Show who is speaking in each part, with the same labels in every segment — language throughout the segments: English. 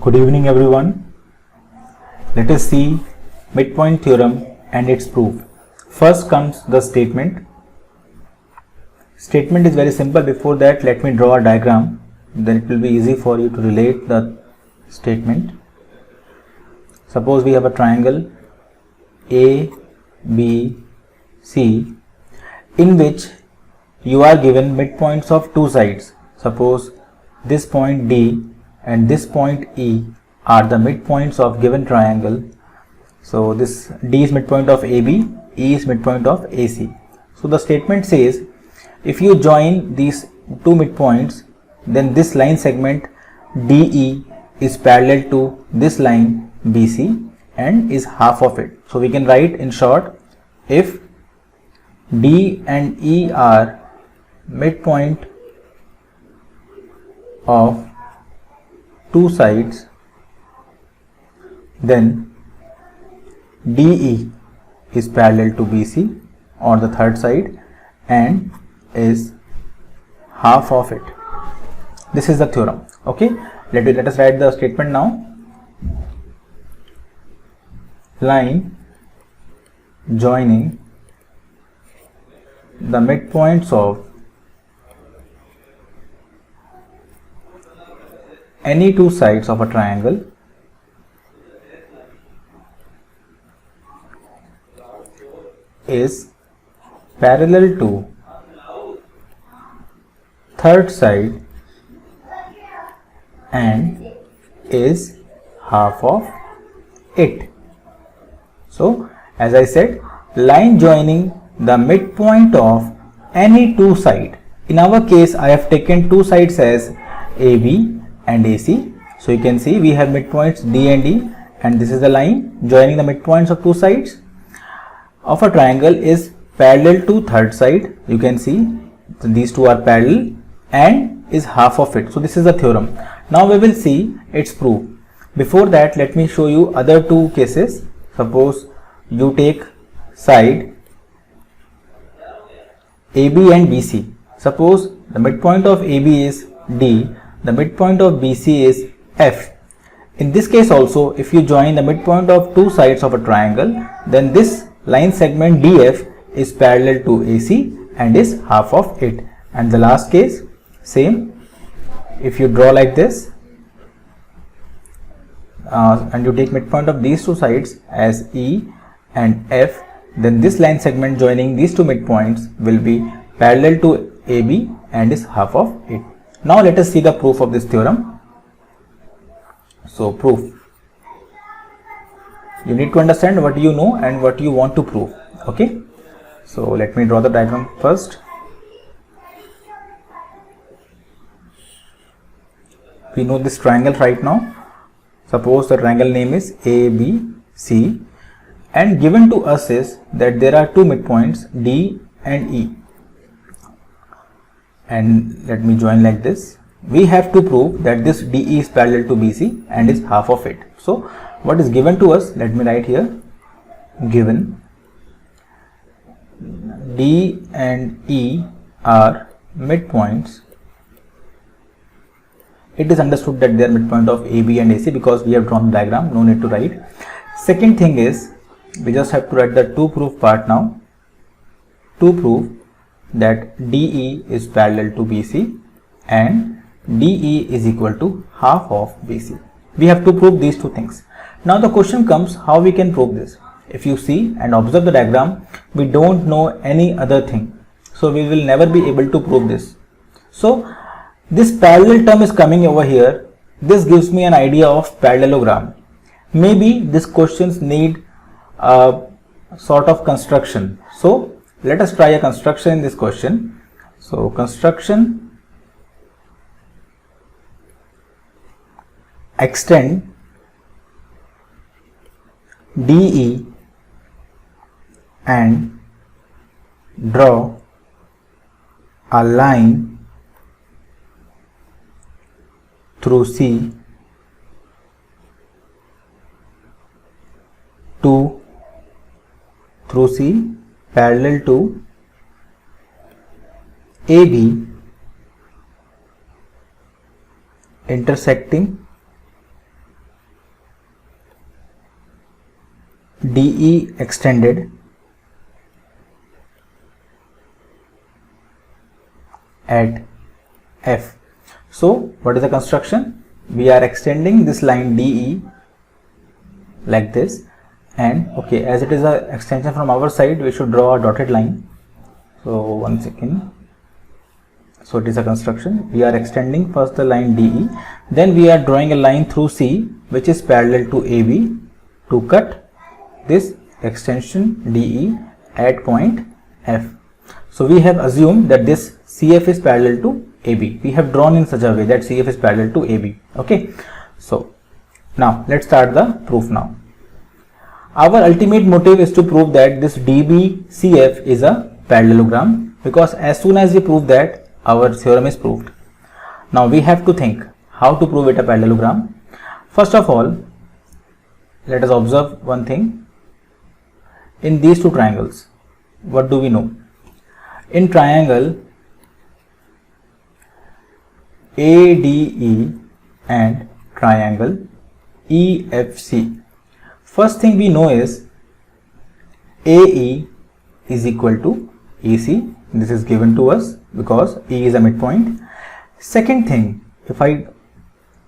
Speaker 1: Good evening everyone. Let us see midpoint theorem and its proof. First comes the statement. Statement is very simple. Before that, let me draw a diagram. Then it will be easy for you to relate the statement. Suppose we have a triangle A, B, C in which you are given midpoints of two sides. Suppose this point D and this point E are the midpoints of given triangle. So this D is midpoint of AB, E is midpoint of AC. So the statement says if you join these two midpoints, then this line segment DE is parallel to this line BC and is half of it. So we can write in short, if D and E are midpoint of two sides, then DE is parallel to BC on the third side and is half of it. This is the theorem. Okay, let us write the statement now. Line joining the midpoints of any two sides of a triangle is parallel to third side and is half of it. So as I said, line joining the midpoint of any two side. In our case, I have taken two sides as AB and AC. So you can see we have midpoints D and E, and this is the line joining the midpoints of two sides of a triangle is parallel to third side. You can see these two are parallel and is half of it. So this is the theorem. Now we will see its proof. Before that, let me show you other two cases. Suppose you take side AB and BC. Suppose the midpoint of AB is D, the midpoint of BC is F. In this case also, if you join the midpoint of two sides of a triangle, then this line segment DF is parallel to AC and is half of it. And the last case, same. If you draw like this and you take midpoint of these two sides as E and F, then this line segment joining these two midpoints will be parallel to AB and is half of it. Now let us see the proof of this theorem. So proof. You need to understand what you know and what you want to prove. Okay. So let me draw the diagram first. We know this triangle right now. Suppose the triangle name is ABC, and given to us is that there are two midpoints D and E. And let me join like this. We have to prove that this DE is parallel to BC and is half of it. So what is given to us, let me write here, given D and E are midpoints. It is understood that they are midpoint of AB and AC because we have drawn the diagram, no need to write. Second thing is, we just have to write the to prove part now. To prove that DE is parallel to BC and DE is equal to half of BC. We have to prove these two things. Now the question comes, how we can prove this? If you see and observe the diagram, we don't know any other thing. So we will never be able to prove this. So this parallel term is coming over here. This gives me an idea of parallelogram. Maybe these questions need a sort of construction. So let us try a construction in this question. So construction, extend DE and draw a line through C through C parallel to AB intersecting DE extended at F. So what is the construction? We are extending this line DE like this, and okay, as it is a extension from our side, we should draw a dotted line. So one second. So it is a construction. We are extending first the line DE, then we are drawing a line through C which is parallel to AB to cut this extension DE at point F. So we have assumed that this CF is parallel to AB. We have drawn in such a way that CF is parallel to AB. Okay. So now let's start the proof now. Our ultimate motive is to prove that this DBCF is a parallelogram, because as soon as we prove that, our theorem is proved. Now we have to think how to prove it a parallelogram. First of all, let us observe one thing. In these two triangles, what do we know? In triangle ADE and triangle EFC, first thing we know is AE is equal to EC. This is given to us because E is a midpoint. Second thing, if I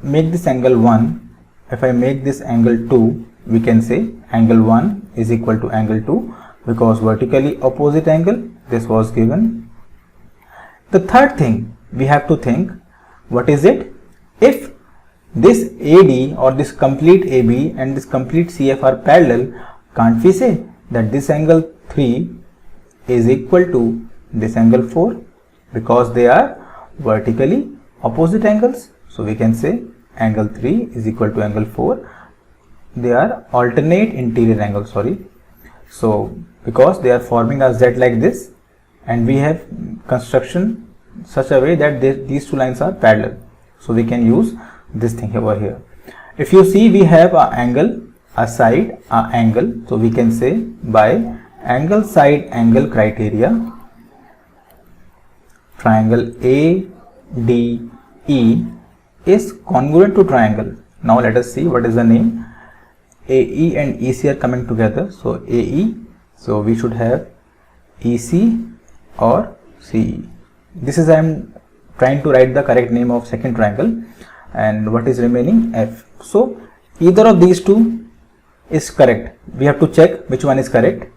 Speaker 1: make this angle 1, if I make this angle 2, we can say angle 1 is equal to angle 2 because vertically opposite angle, this was given. The third thing we have to think, what is it? If this AD or this complete AB and this complete CF are parallel, can't we say that this angle 3 is equal to this angle 4 because they are vertically opposite angles? So we can say angle 3 is equal to angle 4. They are alternate interior angles, so because they are forming a Z like this, and we have construction such a way that these two lines are parallel, so we can use this thing over here. If you see, we have a angle, a side, a angle, so we can say by angle side angle criteria, triangle ADE is congruent to triangle. Now let us see what is the name. AE and EC are coming together, so AE, so we should have EC or CE. This is I am trying to write the correct name of second triangle, and what is remaining? F. So either of these two is correct. We have to check which one is correct.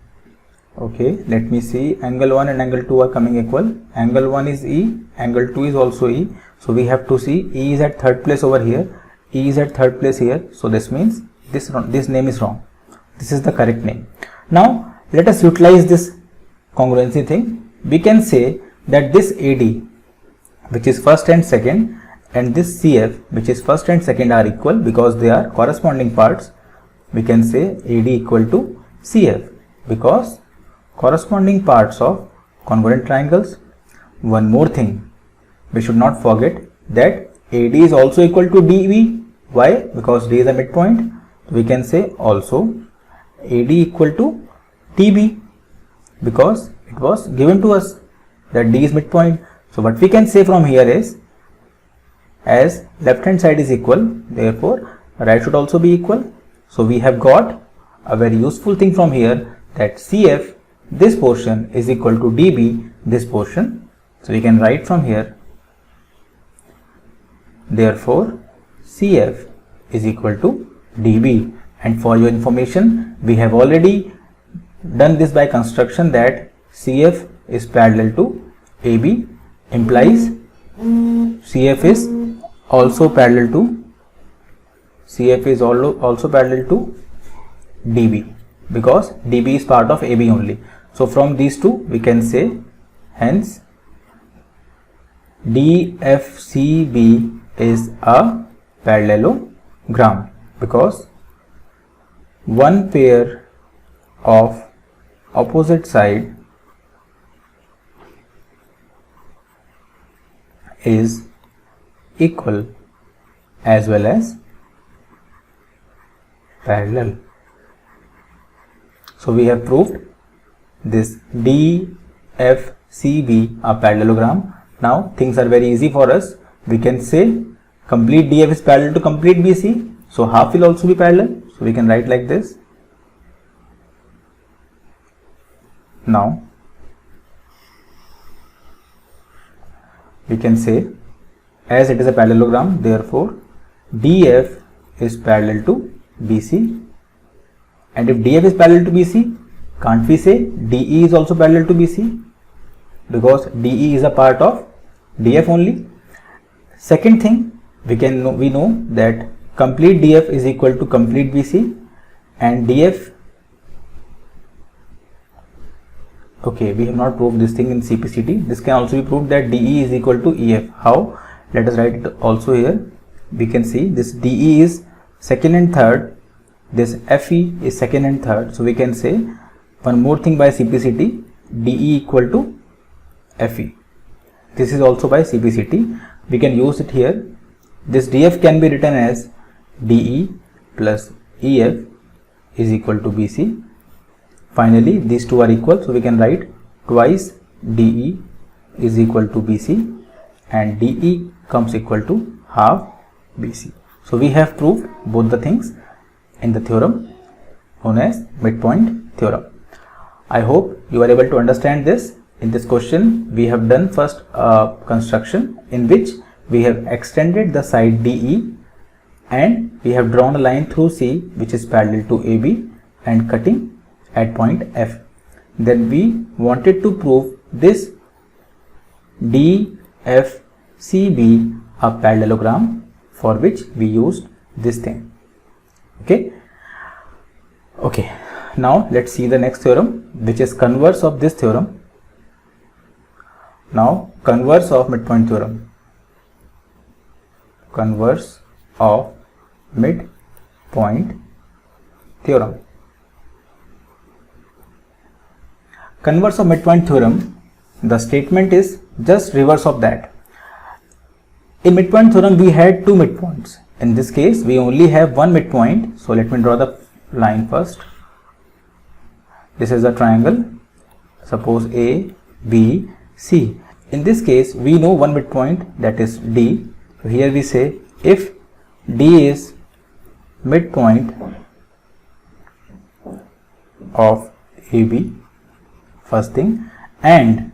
Speaker 1: Okay, let me see. Angle 1 and angle 2 are coming equal. Angle 1 is E, angle 2 is also E. So we have to see E is at third place over here, E is at third place here. So this means this name is wrong. This is the correct name. Now let us utilize this congruency thing. We can say that this AD, which is first and second, and this CF, which is first and second, are equal because they are corresponding parts. We can say AD equal to CF because corresponding parts of congruent triangles. One more thing, we should not forget that AD is also equal to DB. Why? Because D is a midpoint. We can say also AD equal to DB because it was given to us that D is midpoint. So what we can say from here is, as left hand side is equal, therefore right should also be equal. So we have got a very useful thing from here, that CF, this portion, is equal to DB, this portion. So we can write from here, therefore CF is equal to DB. And for your information, we have already done this by construction that CF is parallel to AB, implies CF is also parallel to DB because DB is part of AB only. So from these two we can say, hence DFCB is a parallelogram because one pair of opposite side is equal as well as parallel. So we have proved this DFCB a parallelogram. Now things are very easy for us. We can say complete DF is parallel to complete BC, so half will also be parallel. So we can write like this, Now we can say, as it is a parallelogram, therefore DF is parallel to BC, and if DF is parallel to BC, can't we say DE is also parallel to BC, because DE is a part of DF only. Second thing, we know that complete DF is equal to complete BC, and DF, okay, we have not proved this thing in CPCT. This can also be proved that DE is equal to EF. How? Let us write it also here. We can see this DE is second and third, this FE is second and third. So we can say one more thing by CPCT, DE equal to FE. This is also by CPCT. We can use it here. This DF can be written as DE plus EF is equal to BC. Finally, these two are equal, so we can write twice DE is equal to BC, and DE comes equal to half BC. So we have proved both the things in the theorem known as midpoint theorem. I hope you are able to understand this. In this question, we have done first a construction in which we have extended the side DE and we have drawn a line through C which is parallel to AB and cutting at point F. Then we wanted to prove this DFCB a parallelogram, for which we used this thing. Okay, now let's see the next theorem, which is converse of this theorem. Now converse of midpoint theorem. Converse of midpoint theorem. Converse of midpoint theorem, the statement is just reverse of that. In midpoint theorem we had two midpoints. In this case we only have one midpoint. So let me draw the line first. This is a triangle, suppose A, B, C. In this case we know one midpoint, that is D. So here we say if D is midpoint of AB, first thing, and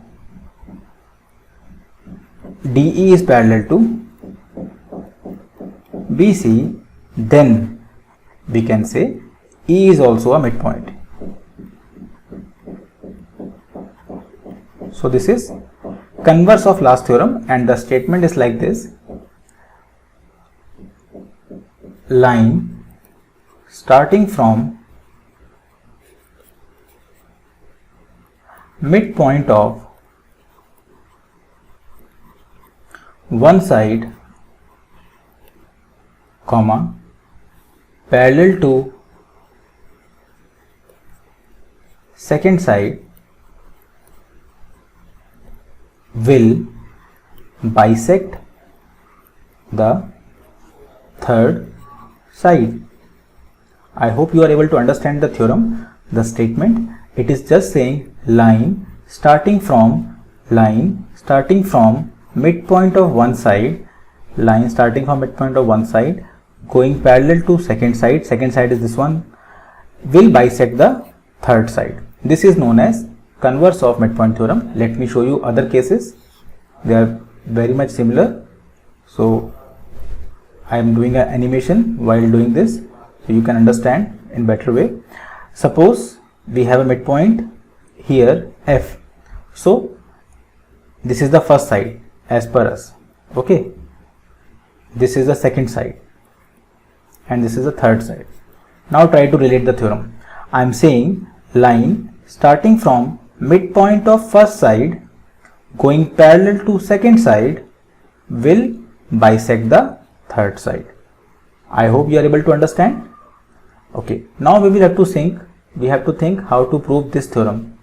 Speaker 1: DE is parallel to BC, then we can say E is also a midpoint. So this is converse of last theorem, and the statement is like this: line starting from midpoint of one side, comma, parallel to second side will bisect the third side. I hope you are able to understand the theorem, the statement. It is just saying line starting from midpoint of one side, going parallel to second side is this one, will bisect the third side. This is known as converse of midpoint theorem. Let me show you other cases. They are very much similar. So I am doing an animation while doing this, so you can understand in better way. Suppose we have a midpoint here F. So this is the first side as per us. Okay, this is the second side and this is the third side. Now try to relate the theorem. I am saying line starting from midpoint of first side going parallel to second side will bisect the third side. I hope you are able to understand. Okay, now we will have to think how to prove this theorem.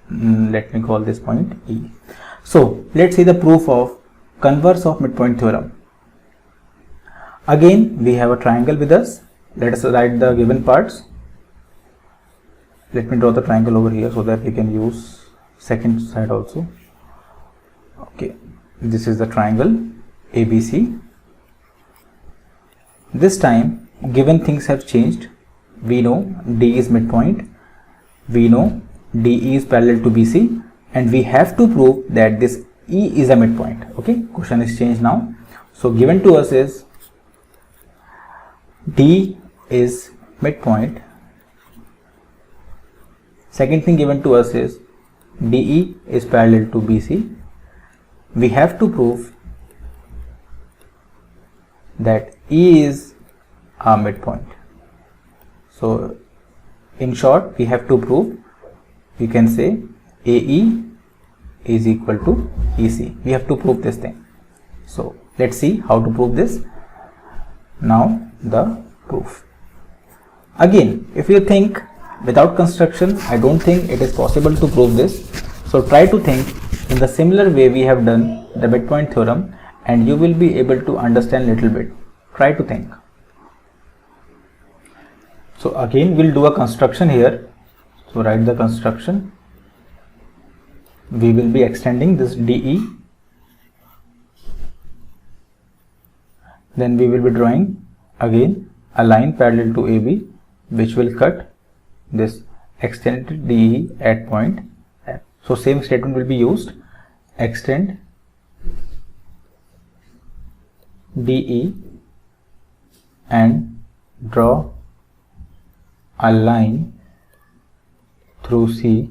Speaker 1: Let me call this point E. So let's see the proof of converse of midpoint theorem. Again we have a triangle with us. Let us write the given parts. Let me draw the triangle over here so that we can use second side also. Okay, this is the triangle ABC. This time given things have changed. We know D is midpoint, we know DE is parallel to BC, and we have to prove that this E is a midpoint. Okay, question is changed now. So given to us is D is midpoint. Second thing given to us is DE is parallel to BC. We have to prove that E is a midpoint. So in short, we have to prove, we can say AE is equal to EC. We have to prove this thing. So let's see how to prove this. Now the proof. Again, if you think without construction, I don't think it is possible to prove this. So try to think in the similar way we have done the midpoint theorem, and you will be able to understand little bit. Try to think. So again we'll do a construction here. So write the construction. We will be extending this DE. Then we will be drawing again a line parallel to AB, which will cut this extended DE at point F. So same statement will be used. Extend DE and draw a line through C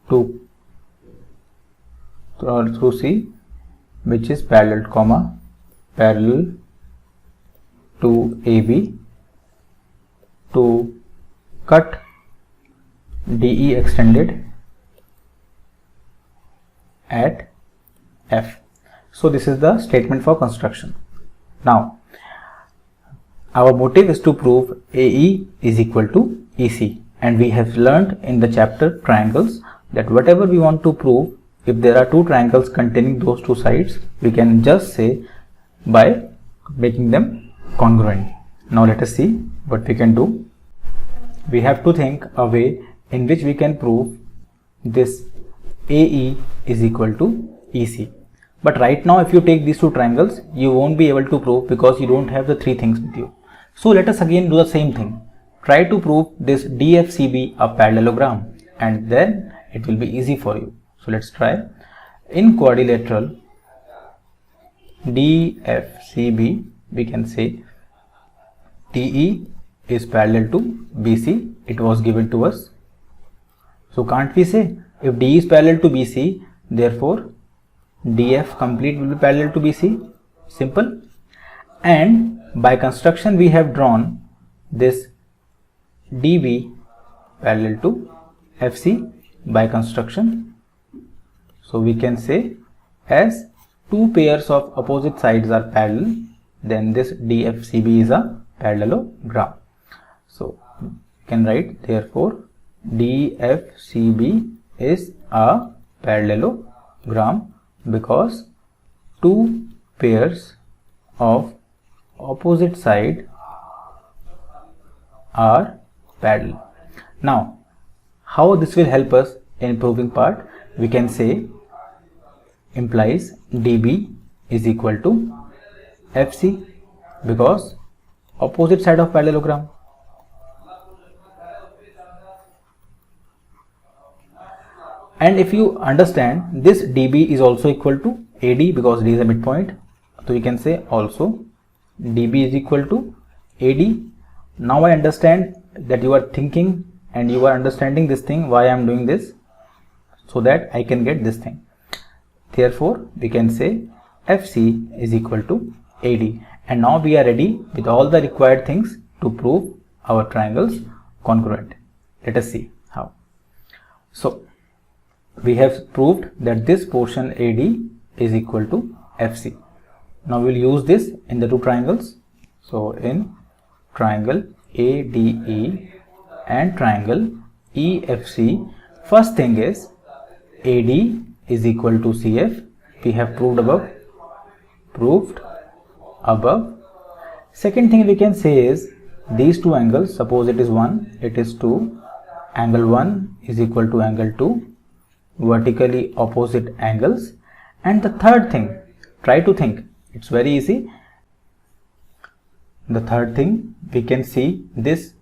Speaker 1: through C, which is parallel to AB, to cut DE extended at F. So this is the statement for construction. Now our motive is to prove AE is equal to EC, and we have learned in the chapter triangles that whatever we want to prove, if there are two triangles containing those two sides, we can just say by making them congruent. Now let us see what we can do. We have to think a way in which we can prove this AE is equal to EC. But right now if you take these two triangles, you won't be able to prove because you don't have the three things with you. So let us again do the same thing. Try to prove this DFCB a parallelogram, and then it will be easy for you. So let's try. In quadrilateral DFCB, we can say DE is parallel to BC. It was given to us. So can't we say if DE is parallel to BC, therefore DF complete will be parallel to BC? Simple. And by construction we have drawn this DB parallel to FC by construction. So we can say as two pairs of opposite sides are parallel, then this DFCB is a parallelogram. So you can write therefore DFCB is a parallelogram because two pairs of opposite side are parallel. Now how this will help us in proving part? We can say implies DB is equal to FC because opposite side of parallelogram. And if you understand, this DB is also equal to AD because D is a midpoint. So you can say also DB is equal to AD. Now I understand that you are thinking and you are understanding this thing, why I am doing this, so that I can get this thing. Therefore we can say FC is equal to AD. And now we are ready with all the required things to prove our triangles congruent. Let us see how. So we have proved that this portion AD is equal to FC. Now we will use this in the two triangles. So in triangle ADE and triangle EFC, first thing is AD is equal to CF. We have proved above. Second thing we can say is these two angles, suppose it is 1, it is 2, angle 1 is equal to angle 2, vertically opposite angles. And the third thing, try to think, it's very easy. The third thing, we can see this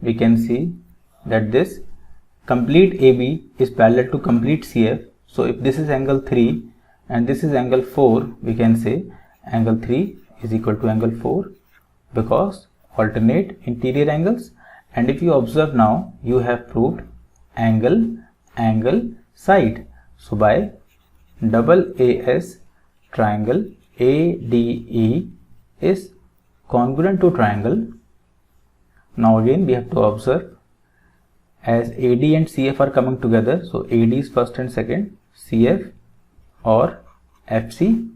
Speaker 1: we can see that this complete AB is parallel to complete CF. So if this is angle 3 and this is angle 4, we can say angle 3 is equal to angle 4 because alternate interior angles. And if you observe now, you have proved angle, angle, side. So by double AS, triangle ADE is congruent to triangle. Now again we have to observe, as AD and CF are coming together, so AD is first and second, CF or FC,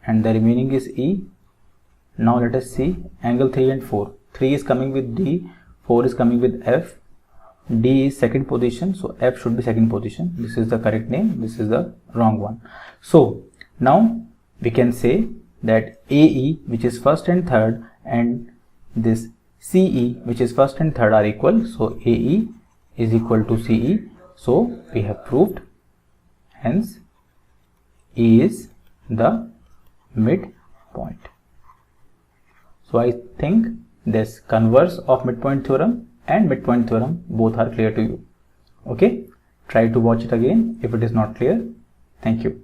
Speaker 1: and the remaining is E. Now let us see angle 3 and 4. 3 is coming with D, 4 is coming with F. D is second position, so F should be second position. This is the correct name, this is the wrong one. So now we can say that AE, which is first and third, and this CE, which is first and third, are equal. So AE is equal to CE. So we have proved, hence E is the midpoint. So I think this converse of midpoint theorem and midpoint theorem both are clear to you. Okay, try to watch it again if it is not clear. Thank you.